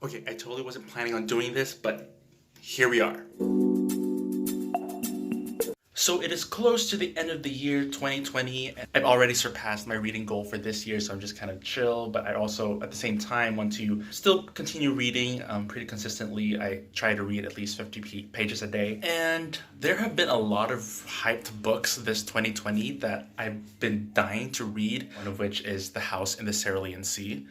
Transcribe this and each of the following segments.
Okay, I totally wasn't planning on doing this, but here we are. So it is close to the end of the year 2020. I've already surpassed my reading goal for this year, so I'm just kind of chill, but I also at the same time want to still continue reading pretty consistently. I try to read at least 50 pages a day, and there have been a lot of hyped books this 2020 that I've been dying to read, one of which is The House in the Cerulean Sea.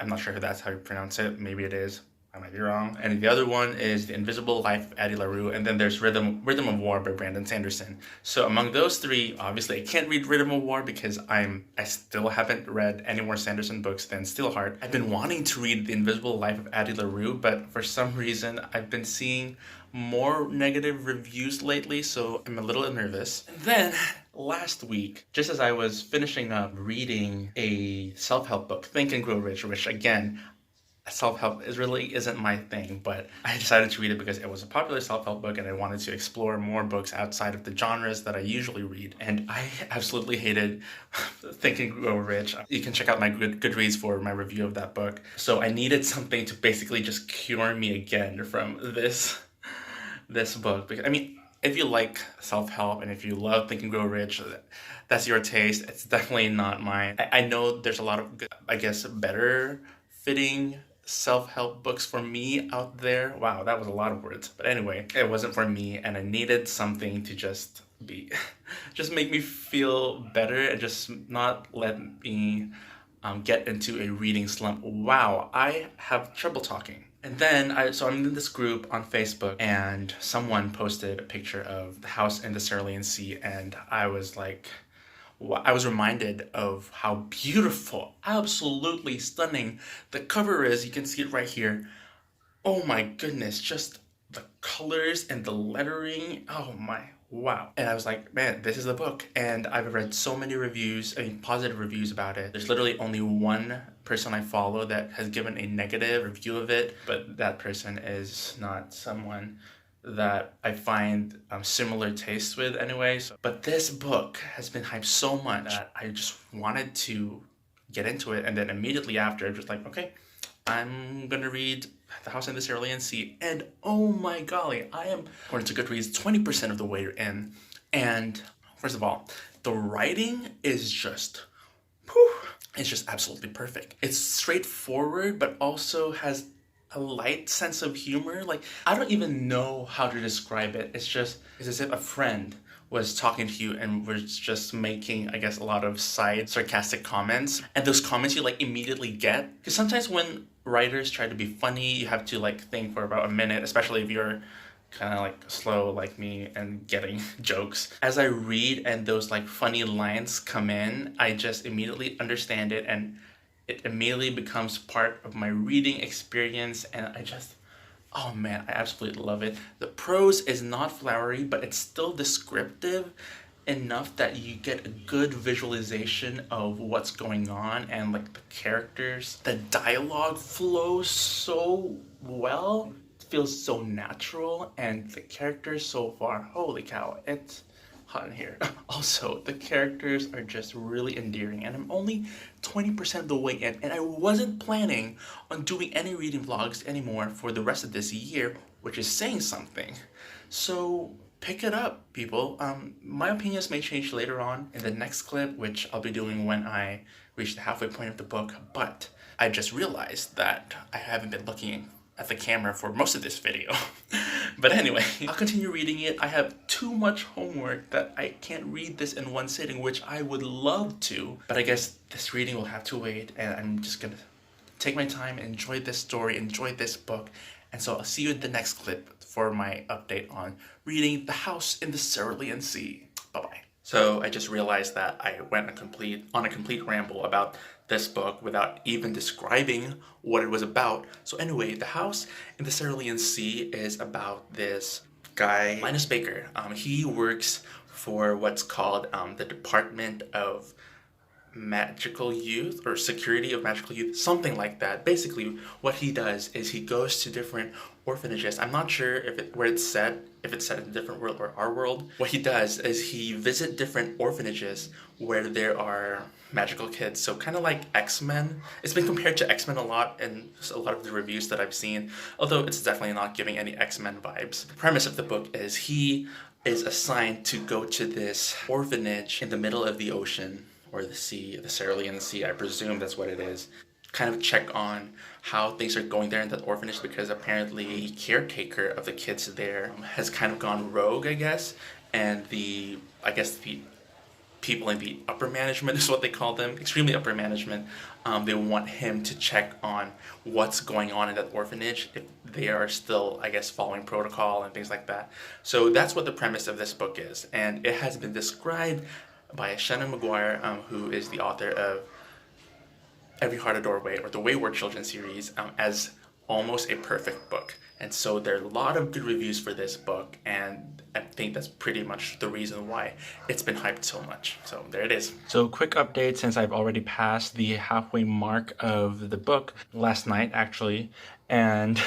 I'm not sure if that's how you pronounce it. Maybe it is. I might be wrong. And the other one is The Invisible Life of Addie LaRue. And then there's Rhythm of War by Brandon Sanderson. So among those three, obviously I can't read Rhythm of War because I still haven't read any more Sanderson books than Steelheart. I've been wanting to read The Invisible Life of Addie LaRue, but for some reason I've been seeing more negative reviews lately, so I'm a little nervous. And then last week, just as I was finishing up reading a self-help book, Think and Grow Rich, which again, self-help really isn't my thing, but I decided to read it because it was a popular self-help book and I wanted to explore more books outside of the genres that I usually read. And I absolutely hated Think and Grow Rich. You can check out my Goodreads for my review of that book. So I needed something to basically just cure me again from this book. Because I mean, if you like self-help and if you love Think and Grow Rich, that's your taste. It's definitely not mine. I know there's a lot of, I guess, better fitting self-help books for me out there. Wow, that was a lot of words. But anyway, it wasn't for me, and I needed something to just make me feel better and just not let me get into a reading slump. Wow, I have trouble talking. And then I'm in this group on Facebook, and someone posted a picture of the house in the Cerulean Sea, and I was reminded of how beautiful, absolutely stunning the cover is. You can see it right here. Oh my goodness, just the colors and the lettering. Oh my, wow. And I was like, man, this is the book. And I've read so many reviews, positive reviews about it. There's literally only one person I follow that has given a negative review of it, but that person is not someone that I find similar tastes with anyway. But this book has been hyped so much that I just wanted to get into it, and then immediately after, I was just like, okay, I'm gonna read The House in the Cerulean Sea, and oh my golly, I am, according to Goodreads, 20% of the way in, and first of all, the writing is just, whew, it's just absolutely perfect. It's straightforward, but also has a light sense of humor. Like, I don't even know how to describe it. It's as if a friend was talking to you and was just making, I guess, a lot of side sarcastic comments. And those comments you like immediately get. Because sometimes when writers try to be funny, you have to like think for about a minute, especially if you're kind of like slow like me and getting jokes. As I read and those like funny lines come in, I just immediately understand it, and it immediately becomes part of my reading experience, and oh man, I absolutely love it. The prose is not flowery, but it's still descriptive enough that you get a good visualization of what's going on, and like the characters. The dialogue flows so well, it feels so natural, and the characters so far, holy cow, it's hot in here. Also, the characters are just really endearing, and I'm only 20% of the way in, and I wasn't planning on doing any reading vlogs anymore for the rest of this year, which is saying something. So pick it up, people. My opinions may change later on in the next clip, which I'll be doing when I reach the halfway point of the book, but I just realized that I haven't been looking at the camera for most of this video. But anyway, I'll continue reading it. I have too much homework that I can't read this in one sitting, which I would love to, but I guess this reading will have to wait, and I'm just gonna take my time, enjoy this story, enjoy this book. And so I'll see you in the next clip for my update on reading The House in the Cerulean Sea. Bye-bye. So I just realized that I went on a complete ramble about this book without even describing what it was about. So anyway, The House in the Cerulean Sea is about this guy, Linus Baker. He works for what's called the Department of magical youth or security of magical youth, something like that. Basically, what he does is he goes to different orphanages. I'm not sure where it's set, if it's set in a different world or our world. What he does is he visit different orphanages where there are magical kids. So kind of like X-Men. It's been compared to X-Men a lot in a lot of the reviews that I've seen, although it's definitely not giving any X-Men vibes. The premise of the book is he is assigned to go to this orphanage in the middle of the ocean or the sea, the Cerulean Sea, I presume that's what it is. Kind of check on how things are going there in that orphanage, because apparently the caretaker of the kids there has kind of gone rogue, I guess, and the people in the upper management is what they call them, extremely upper management, they want him to check on what's going on in that orphanage, if they are still, I guess, following protocol and things like that. So that's what the premise of this book is, and it has been described by Shannon McGuire, who is the author of Every Heart a Doorway, or the Wayward Children series, as almost a perfect book. And so there are a lot of good reviews for this book, and I think that's pretty much the reason why it's been hyped so much. So there it is. So quick update, since I've already passed the halfway mark of the book last night, actually. And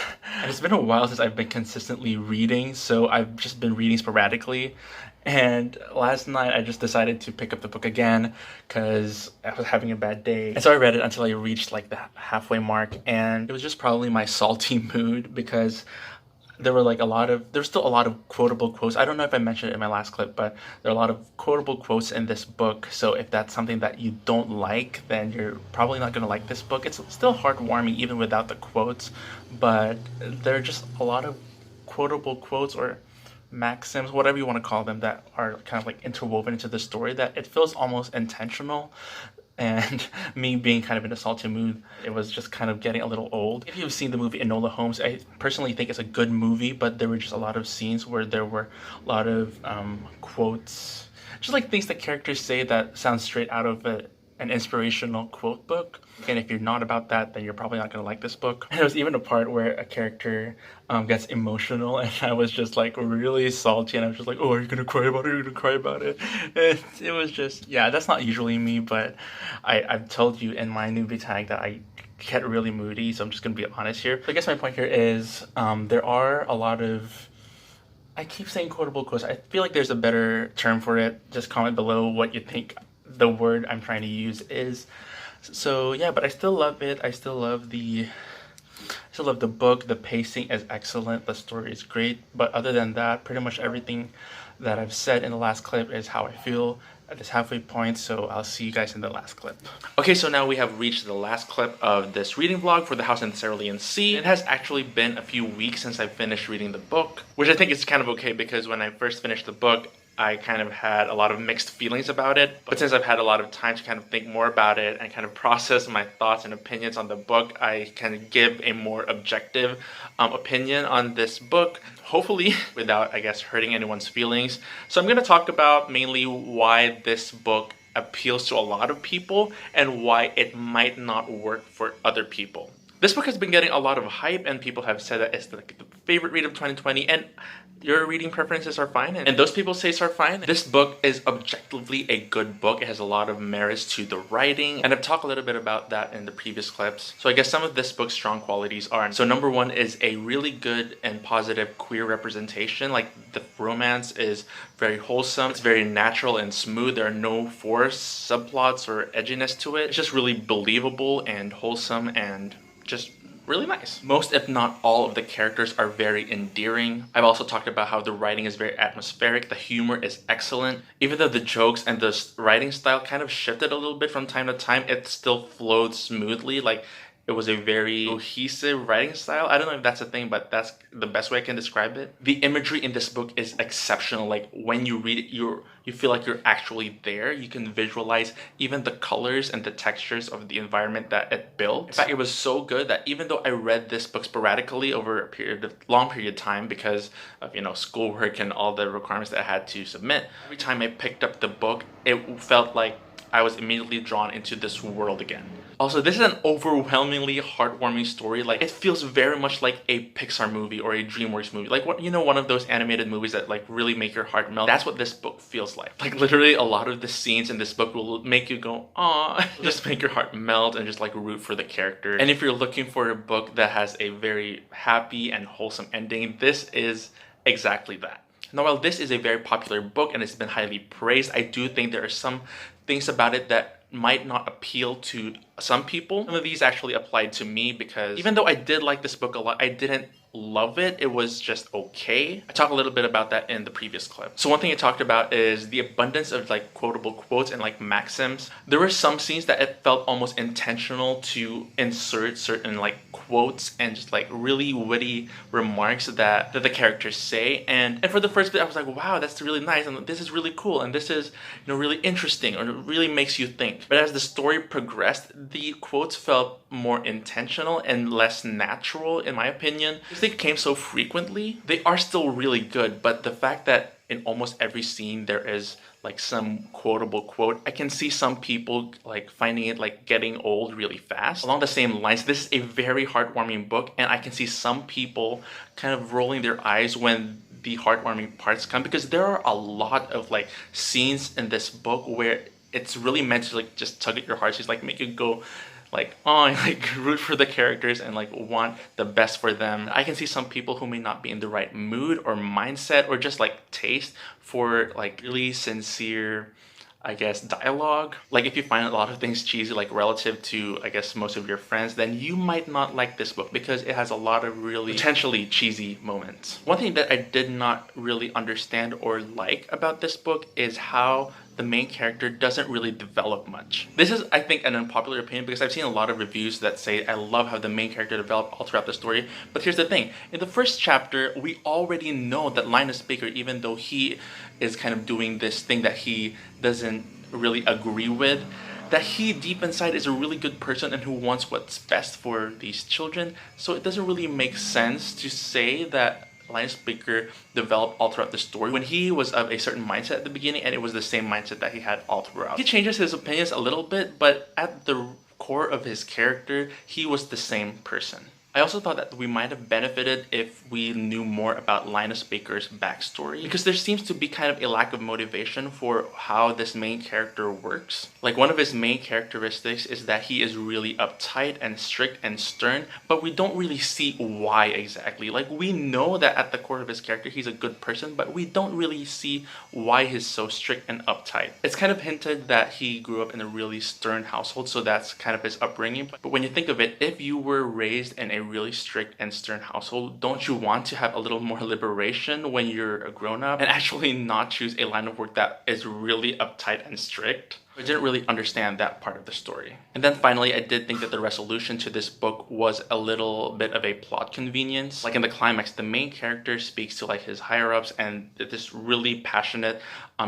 it's been a while since I've been consistently reading, so I've just been reading sporadically. And last night I just decided to pick up the book again because I was having a bad day. And so I read it until I reached like the halfway mark, and it was just probably my salty mood because there's still a lot of quotable quotes. I don't know if I mentioned it in my last clip, but there are a lot of quotable quotes in this book. So if that's something that you don't like, then you're probably not going to like this book. It's still heartwarming even without the quotes, but there are just a lot of quotable quotes or maxims, whatever you want to call them, that are kind of like interwoven into the story, that it feels almost intentional. And me being kind of in a salty mood, it was just kind of getting a little old. If you've seen the movie Enola Holmes, I personally think it's a good movie, but there were just a lot of scenes where there were a lot of quotes, just like things that characters say that sound straight out of an inspirational quote book. And if you're not about that, then you're probably not going to like this book. And there was even a part where a character gets emotional, and I was just like really salty, and I was just like, oh, are you going to cry about it? Are you going to cry about it? And it was just, yeah, that's not usually me, but I've told you in my newbie tag that I get really moody, so I'm just going to be honest here. So I guess my point here is there are a lot of, I keep saying quotable quotes. I feel like there's a better term for it. Just comment below what you think the word I'm trying to use is. So yeah, but I still love it. I still love the book. The pacing is excellent. The story is great. But other than that, pretty much everything that I've said in the last clip is how I feel at this halfway point. So I'll see you guys in the last clip. Okay, so now we have reached the last clip of this reading vlog for The House in the Cerulean Sea. It has actually been a few weeks since I finished reading the book, which I think is kind of okay, because when I first finished the book, I kind of had a lot of mixed feelings about it. But since I've had a lot of time to kind of think more about it and kind of process my thoughts and opinions on the book, I can give a more objective opinion on this book, hopefully without, I guess, hurting anyone's feelings. So I'm going to talk about mainly why this book appeals to a lot of people and why it might not work for other people. This book has been getting a lot of hype, and people have said that it's the favorite read of 2020, and your reading preferences are fine, and those people say are fine. This book is objectively a good book. It has a lot of merits to the writing, and I've talked a little bit about that in the previous clips. So I guess some of this book's strong qualities are, so number one is a really good and positive queer representation. Like, the romance is very wholesome, it's very natural and smooth. There are no forced subplots or edginess to it. It's just really believable and wholesome and just really nice. Most, if not all, of the characters are very endearing. I've also talked about how the writing is very atmospheric. The humor is excellent. Even though the jokes and the writing style kind of shifted a little bit from time to time, it still flowed smoothly. Like, it was a very cohesive writing style. I don't know if that's a thing, but that's the best way I can describe it. The imagery in this book is exceptional. Like, when you read it, you feel like you're actually there. You can visualize even the colors and the textures of the environment that it built. In fact, it was so good that even though I read this book sporadically over a long period of time because of, schoolwork and all the requirements that I had to submit, every time I picked up the book, it felt like I was immediately drawn into this world again. Also, this is an overwhelmingly heartwarming story. Like, it feels very much like a Pixar movie or a DreamWorks movie. Like, what, you know, one of those animated movies that like really make your heart melt. That's what this book feels like. Like, literally a lot of the scenes in this book will make you go, "Aw," just make your heart melt and just like root for the character. And if you're looking for a book that has a very happy and wholesome ending, this is exactly that. Now, while this is a very popular book and it's been highly praised, I do think there are some things about it that might not appeal to some people. Some of these actually applied to me because even though I did like this book a lot, I didn't love it. It was just okay. I talked a little bit about that in the previous clip. So one thing I talked about is the abundance of like quotable quotes and like maxims. There were some scenes that it felt almost intentional to insert certain like quotes and just like really witty remarks that the characters say. And for the first bit, I was like, wow, that's really nice, and this is really cool, and this is, you know, really interesting, or it really makes you think. But as the story progressed, the quotes felt more intentional and less natural, in my opinion. Because they came so frequently, they are still really good, but the fact that in almost every scene there is like some quotable quote, I can see some people like finding it like getting old really fast. Along the same lines, this is a very heartwarming book, and I can see some people kind of rolling their eyes when the heartwarming parts come, because there are a lot of like scenes in this book where it's really meant to like just tug at your heart, just like make you go like, oh, and like root for the characters and like want the best for them. I can see some people who may not be in the right mood or mindset or just like taste for like really sincere, I guess, dialogue. Like if you find a lot of things cheesy, like relative to, I guess, most of your friends, then you might not like this book because it has a lot of really potentially cheesy moments. One thing that I did not really understand or like about this book is how the main character doesn't really develop much. This is, I think, an unpopular opinion because I've seen a lot of reviews that say I love how the main character developed all throughout the story. But here's the thing. In the first chapter, we already know that Linus Baker, even though he is kind of doing this thing that he doesn't really agree with, that he deep inside is a really good person and who wants what's best for these children. So it doesn't really make sense to say that Linus Baker developed all throughout the story when he was of a certain mindset at the beginning, and it was the same mindset that he had all throughout. He changes his opinions a little bit, but at the core of his character, he was the same person. I also thought that we might have benefited if we knew more about Linus Baker's backstory, because there seems to be kind of a lack of motivation for how this main character works. Like, one of his main characteristics is that he is really uptight and strict and stern, but we don't really see why exactly. Like, we know that at the core of his character he's a good person, but we don't really see why he's so strict and uptight. It's kind of hinted that he grew up in a really stern household, so that's kind of his upbringing. But when you think of it, if you were raised in a really strict and stern household, don't you want to have a little more liberation when you're a grown-up and actually not choose a line of work that is really uptight and strict? I didn't really understand that part of the story. And then finally, I did think that the resolution to this book was a little bit of a plot convenience. Like in the climax, the main character speaks to like his higher-ups, and this really passionate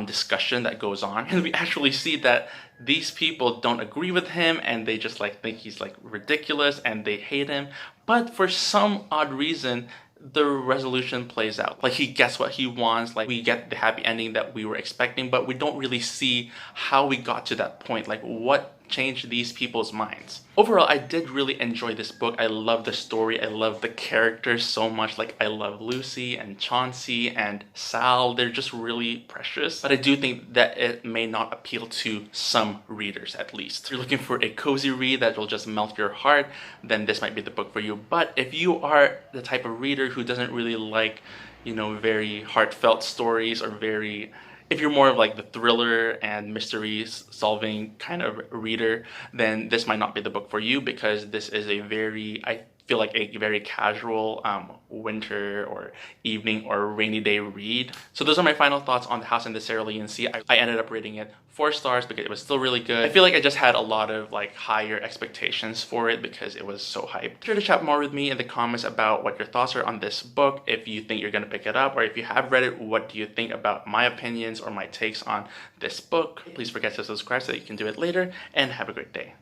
discussion that goes on. And we actually see that these people don't agree with him, and they just like think he's like ridiculous and they hate him. But for some odd reason, the resolution plays out. Like, he gets what he wants, like we get the happy ending that we were expecting, but we don't really see how we got to that point, like what changed these people's minds. Overall, I did really enjoy this book. I love the story, I love the characters so much. Like, I love Lucy and Chauncey and Sal. They're just really precious. But I do think that it may not appeal to some readers, at least. If you're looking for a cozy read that will just melt your heart, then this might be the book for you. But if you are the type of reader who doesn't really like, you know, very heartfelt stories, or if you're more of like the thriller and mystery solving kind of reader, then this might not be the book for you, because this is a very, I feel like a very casual winter or evening or rainy day read. So those are my final thoughts on The House in the Cerulean Sea. I ended up rating it 4 stars because it was still really good. I feel like I just had a lot of like higher expectations for it because it was so hyped. Be sure to chat more with me in the comments about what your thoughts are on this book. If you think you're gonna pick it up, or if you have read it, what do you think about my opinions or my takes on this book? Please forget to subscribe so that you can do it later, and have a great day.